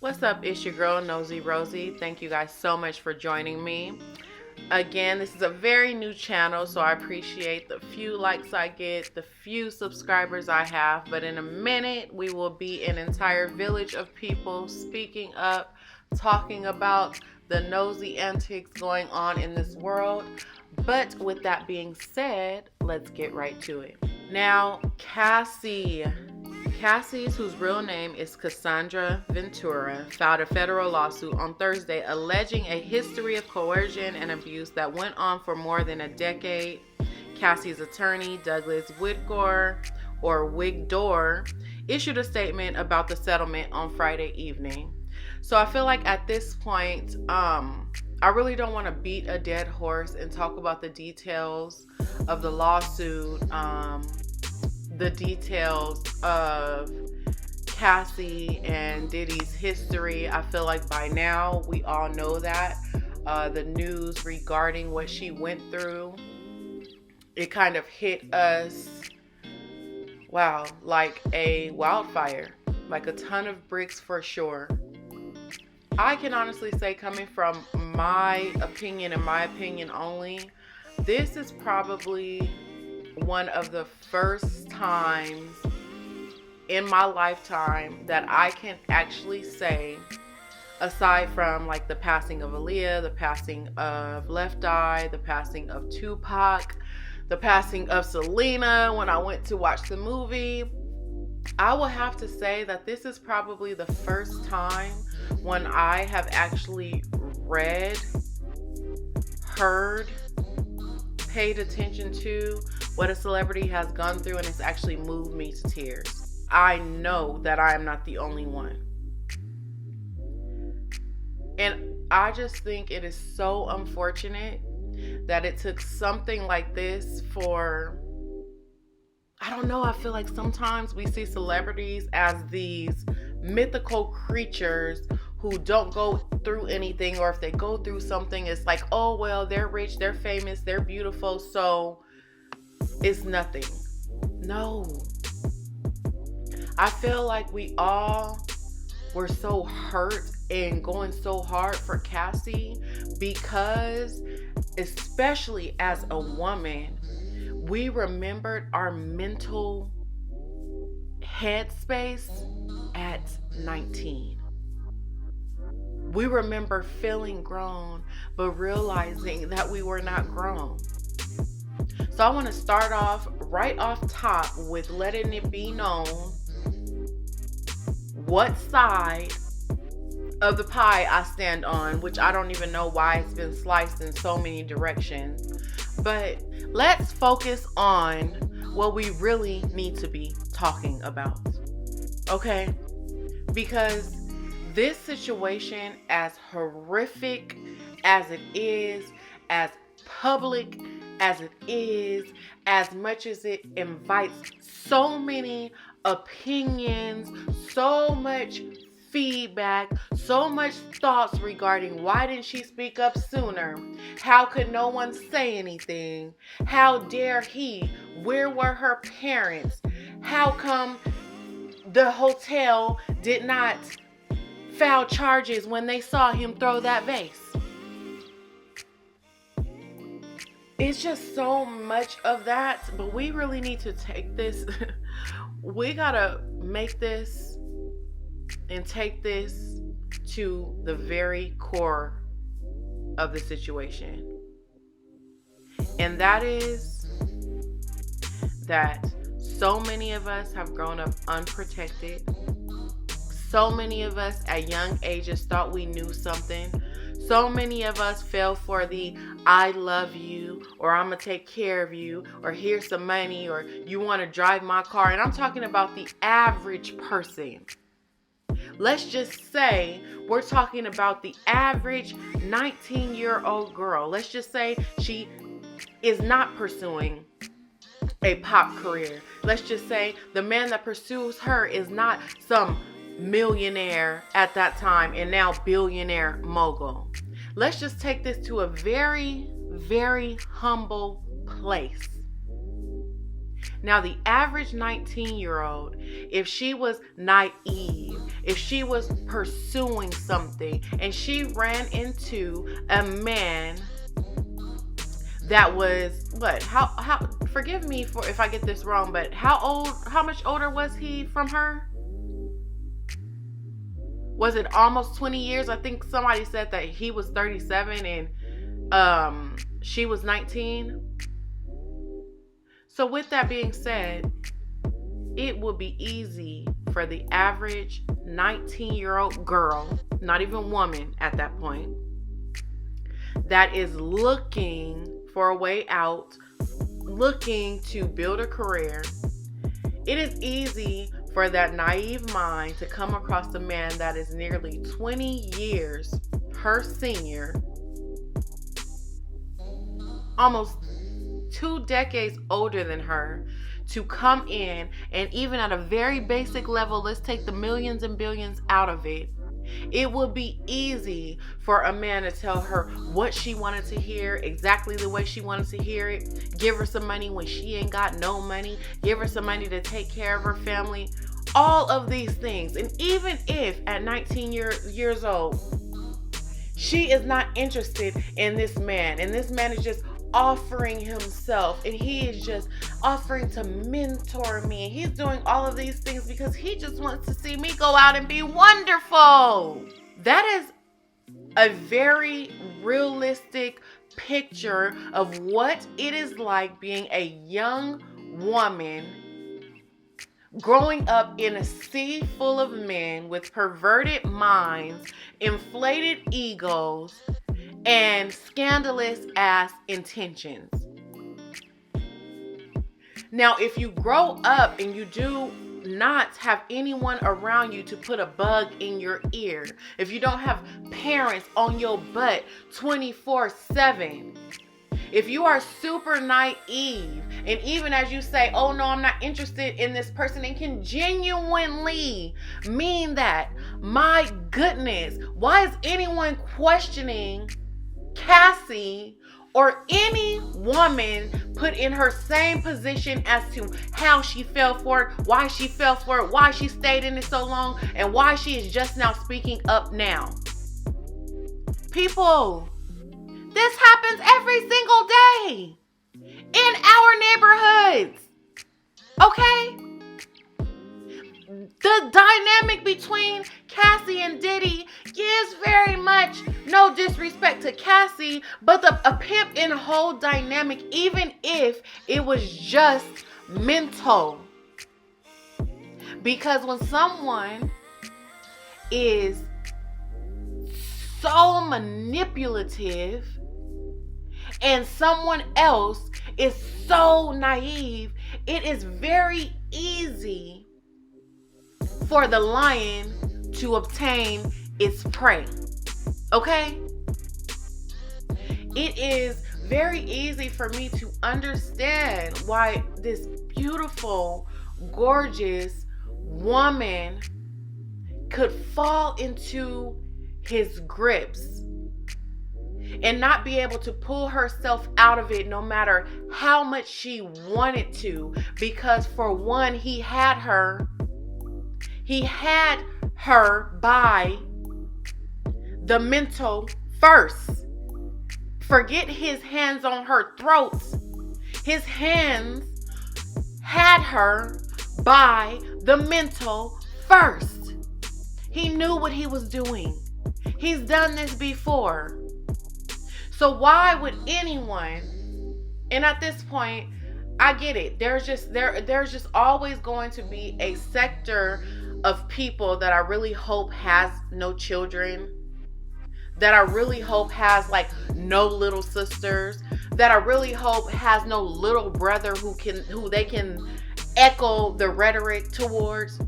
What's up? It's your girl, Nosy Rosie. Thank you guys so much for joining me. Again, this is a very new channel, so I appreciate the few likes I get, the few subscribers I have. But in a minute, we will be an entire village of people speaking up, talking about the nosy antics going on in this world. But with that being said, let's get right to it. Now, Cassie, whose real name is Cassandra Ventura, filed a federal lawsuit on Thursday alleging a history of coercion and abuse that went on for more than a decade. Cassie's attorney, Douglas Wigdor, issued a statement about the settlement on Friday evening. So I feel like at this point, I really don't want to beat a dead horse and talk about the details of the lawsuit, the details of Cassie and Diddy's history. I feel like by now we all know that. The news regarding what she went through, it kind of hit us, wow, like a wildfire, like a ton of bricks for sure. I can honestly say, coming from my opinion and my opinion only, this is probably one of the first times in my lifetime that I can actually say, aside from like the passing of Aaliyah, the passing of Left Eye, the passing of Tupac, the passing of Selena when I went to watch the movie, I will have to say that this is probably the first time when I have actually read, heard, paid attention to what a celebrity has gone through, and it's actually moved me to tears. I know that I am not the only one. And I just think it is so unfortunate that it took something like this for, I don't know, I feel like sometimes we see celebrities as these mythical creatures who don't go through anything, or if they go through something, it's like, oh, well, they're rich, they're famous, they're beautiful, so it's nothing. No. I feel like we all were so hurt and going so hard for Cassie because, especially as a woman, we remembered our mental headspace at 19. We remember feeling grown, but realizing that we were not grown. So I want to start off right off top with letting it be known what side of the pie I stand on, which I don't even know why it's been sliced in so many directions. But let's focus on what we really need to be talking about, okay? Because this situation, as horrific as it is, as public as it is, as much as it invites so many opinions, so much feedback, so much thoughts regarding why didn't she speak up sooner? How could no one say anything? How dare he? Where were her parents? How come the hotel did not file charges when they saw him throw that vase? It's just so much of that, but we really need to take this. We gotta make this and take this to the very core of the situation. And that is that so many of us have grown up unprotected. So many of us at young ages thought we knew something. So many of us fell for the I love you, or I'm going to take care of you, or here's some money, or you want to drive my car. And I'm talking about the average person. Let's just say we're talking about the average 19-year-old girl. Let's just say she is not pursuing a pop career. Let's just say the man that pursues her is not some millionaire at that time and now billionaire mogul. Let's just take this to a very, very humble place. Now, the average 19-year-old, if she was naive if she was pursuing something and she ran into a man that was how forgive me for if I get this wrong, but how much older was he from her? Was it almost 20 years? I think somebody said that he was 37 and she was 19. So with that being said, it would be easy for the average 19-year-old girl, not even woman at that point, that is looking for a way out, looking to build a career. It is easy for that naive mind to come across a man that is nearly 20 years her senior, almost 2 decades older than her, to come in and even at a very basic level, let's take the millions and billions out of it. It would be easy for a man to tell her what she wanted to hear, exactly the way she wanted to hear it, give her some money when she ain't got no money, give her some money to take care of her family, all of these things. And even if at 19 years old, she is not interested in this man, and this man is just offering himself, and he is just offering to mentor me, and he's doing all of these things because he just wants to see me go out and be wonderful. That is a very realistic picture of what it is like being a young woman growing up in a sea full of men with perverted minds, inflated egos, and scandalous ass intentions. Now, if you grow up and you do not have anyone around you to put a bug in your ear, if you don't have parents on your butt 24/7, if you are super naive, and even as you say, oh no, I'm not interested in this person, and can genuinely mean that, my goodness, why is anyone questioning Cassie or any woman put in her same position as to how she fell for it, why she fell for it, why she stayed in it so long, and why she is just now speaking up now? People, this happens every single day in our neighborhoods, okay? The dynamic between Cassie and Diddy gives very much, no disrespect to Cassie, but a pimp and hoe dynamic, even if it was just mental. Because when someone is so manipulative and someone else is so naive, it is very easy for the lion to obtain its prey. Okay? It is very easy for me to understand why this beautiful, gorgeous woman could fall into his grips and not be able to pull herself out of it no matter how much she wanted to, because for one, he had her by the mental first. Forget his hands on her throat. His hands had her by the mental first. He knew what he was doing. He's done this before. So why would anyone, and at this point, I get it. There's just always going to be a sector of people that I really hope has no children, that I really hope has like no little sisters, that I really hope has no little brother who they can echo the rhetoric towards.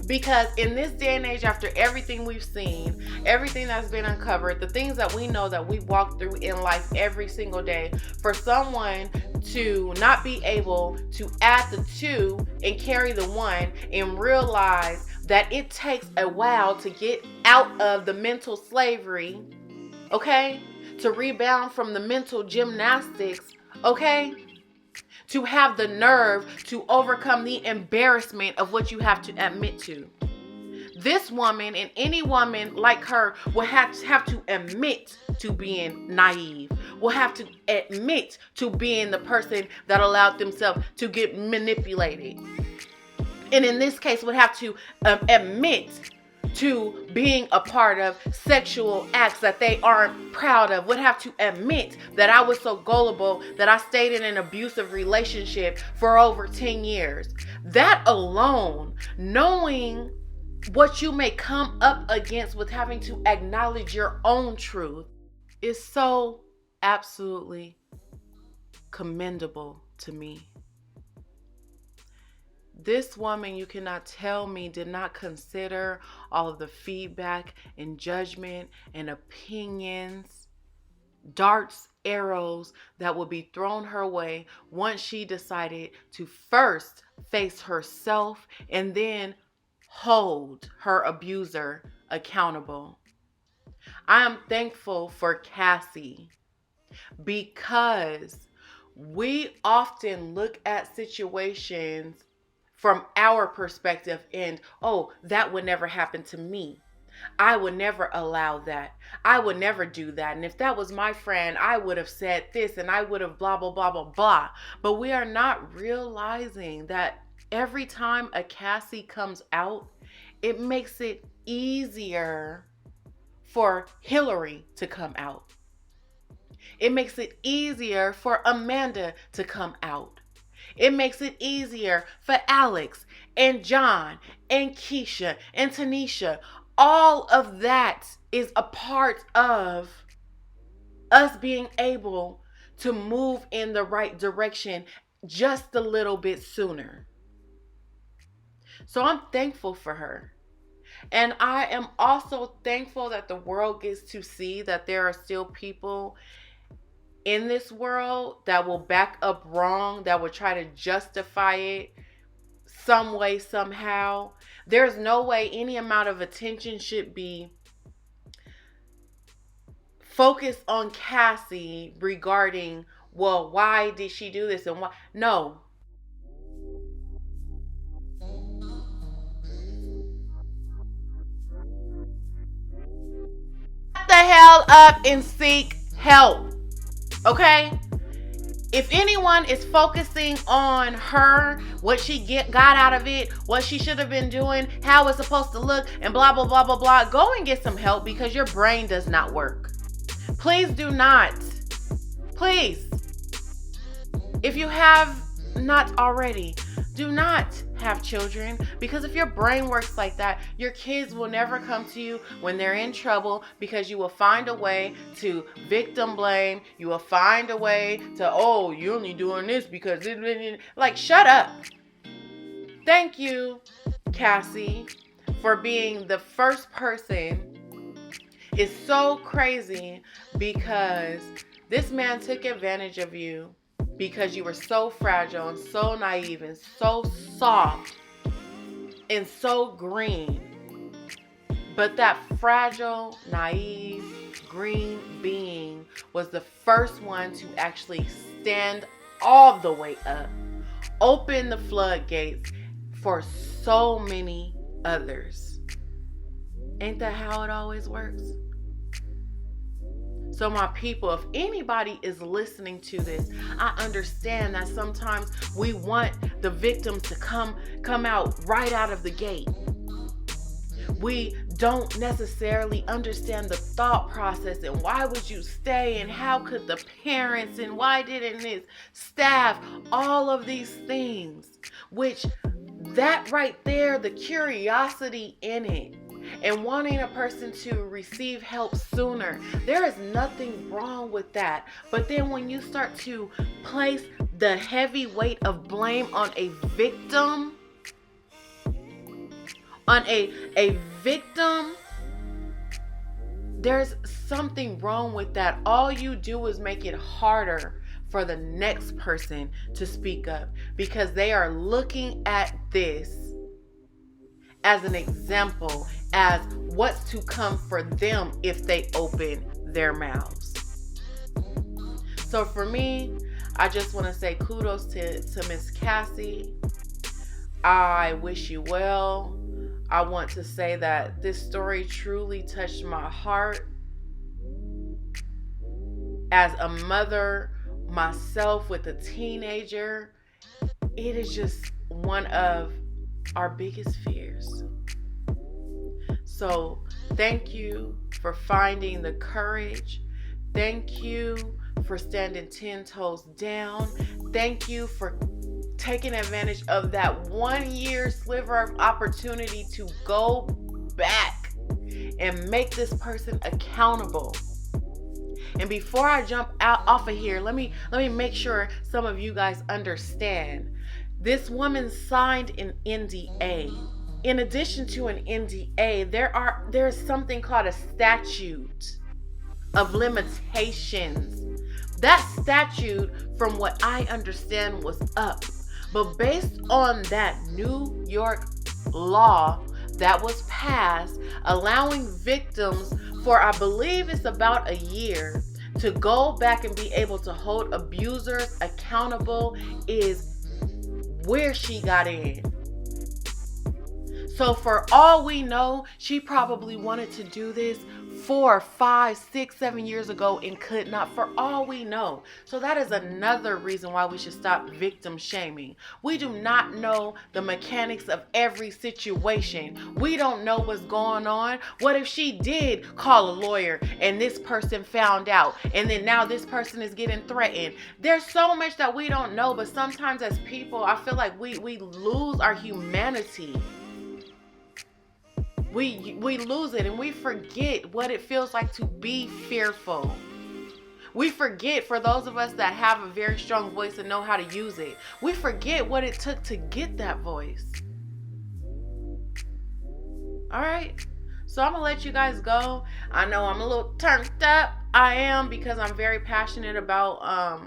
Because in this day and age, after everything we've seen, everything that's been uncovered, the things that we know that we walk through in life every single day, for someone to not be able to add the two and carry the one and realize that it takes a while to get out of the mental slavery, okay? To rebound from the mental gymnastics, okay? To have the nerve to overcome the embarrassment of what you have to admit to. This woman and any woman like her will have to admit to being naive, will have to admit to being the person that allowed themselves to get manipulated. And in this case, would have to admit to being a part of sexual acts that they aren't proud of, would have to admit that I was so gullible that I stayed in an abusive relationship for over 10 years. That alone, knowing what you may come up against with having to acknowledge your own truth, is so absolutely commendable to me. This woman, you cannot tell me, did not consider all of the feedback and judgment and opinions, darts, arrows that would be thrown her way once she decided to first face herself and then hold her abuser accountable. I am thankful for Cassie, because we often look at situations from our perspective and, oh, that would never happen to me. I would never allow that. I would never do that. And if that was my friend, I would have said this and I would have blah, blah, blah, blah, blah. But we are not realizing that every time a Cassie comes out, it makes it easier for Hillary to come out. It makes it easier for Amanda to come out. It makes it easier for Alex and John and Keisha and Tanisha. All of that is a part of us being able to move in the right direction just a little bit sooner. So I'm thankful for her. And I am also thankful that the world gets to see that there are still people in this world that will back up wrong, that will try to justify it some way, somehow. There's no way any amount of attention should be focused on Cassie regarding, well, why did she do this and why? No. Shut the hell up and seek help. Okay? If anyone is focusing on her, what she got out of it, what she should have been doing, how it's supposed to look, and blah, blah, blah, blah, blah, go and get some help, because your brain does not work. Please do not. Please. If you have not already, do not have children, because if your brain works like that, your kids will never come to you when they're in trouble, because you will find a way to victim blame. You will find a way to, oh, you're only doing this because like, shut up. Thank you, Cassie, for being the first person. It's so crazy because this man took advantage of you because you were so fragile and so naive and so soft and so green. But that fragile, naive, green being was the first one to actually stand all the way up, open the floodgates for so many others. Ain't that how it always works? So my people, if anybody is listening to this, I understand that sometimes we want the victim to come out right out of the gate. We don't necessarily understand the thought process and why would you stay and how could the parents and why didn't this staff, all of these things, which that right there, the curiosity in it, and wanting a person to receive help sooner, there is nothing wrong with that. But then when you start to place the heavy weight of blame on a victim, there's something wrong with that. All you do is make it harder for the next person to speak up, because they are looking at this as an example, as what's to come for them if they open their mouths. So for me, I just want to say kudos to Miss Cassie. I wish you well. I want to say that this story truly touched my heart as a mother myself with a teenager. It is just one of our biggest fears. So thank you for finding the courage. Thank you for standing 10 toes down. Thank you for taking advantage of that 1 year sliver of opportunity to go back and make this person accountable. And before I jump out off of here, let me make sure some of you guys understand. This woman signed an NDA. In addition to an NDA, there's something called a statute of limitations. That statute, from what I understand, was up. But based on that New York law that was passed, allowing victims for, I believe it's about a year, to go back and be able to hold abusers accountable, is where she got in. So for all we know, she probably wanted to do this 4, 5, 6, 7 years ago and could not, for all we know. So that is another reason why we should stop victim shaming. We do not know the mechanics of every situation. We don't know what's going on. What if she did call a lawyer and this person found out, and then now this person is getting threatened? There's so much that we don't know, but sometimes as people, I feel like we lose our humanity. We lose it, and we forget what it feels like to be fearful. We forget, for those of us that have a very strong voice and know how to use it, we forget what it took to get that voice. All right, so I'm gonna let you guys go. I know I'm a little turned up. I am, because I'm very passionate about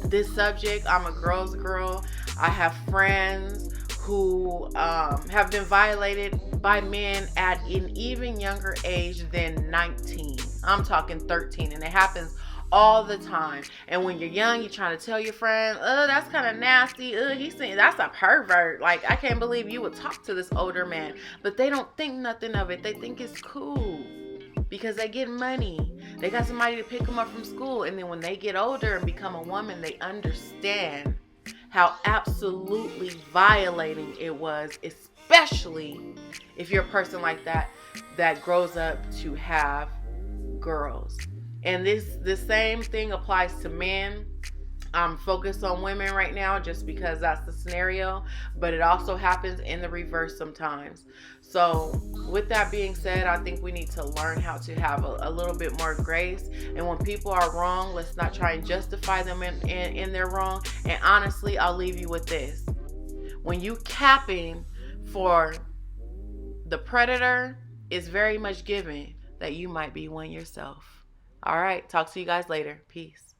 this subject. I'm a girl's girl. I have friends who have been violated by men at an even younger age than 19. I'm talking 13, and it happens all the time. And when you're young, you're trying to tell your friend, oh, that's kind of nasty. He's saying that's a pervert. Like, I can't believe you would talk to this older man. But they don't think nothing of it. They think it's cool because they get money. They got somebody to pick them up from school. And then when they get older and become a woman, they understand how absolutely violating it was, especially if you're a person like that grows up to have girls. And the same thing applies to men. I'm focused on women right now just because that's the scenario, but it also happens in the reverse sometimes. So with that being said, I think we need to learn how to have a little bit more grace. And when people are wrong, let's not try and justify them in their wrong. And honestly, I'll leave you with this. When you capping for the predator, it's very much given that you might be one yourself. All right, talk to you guys later. Peace.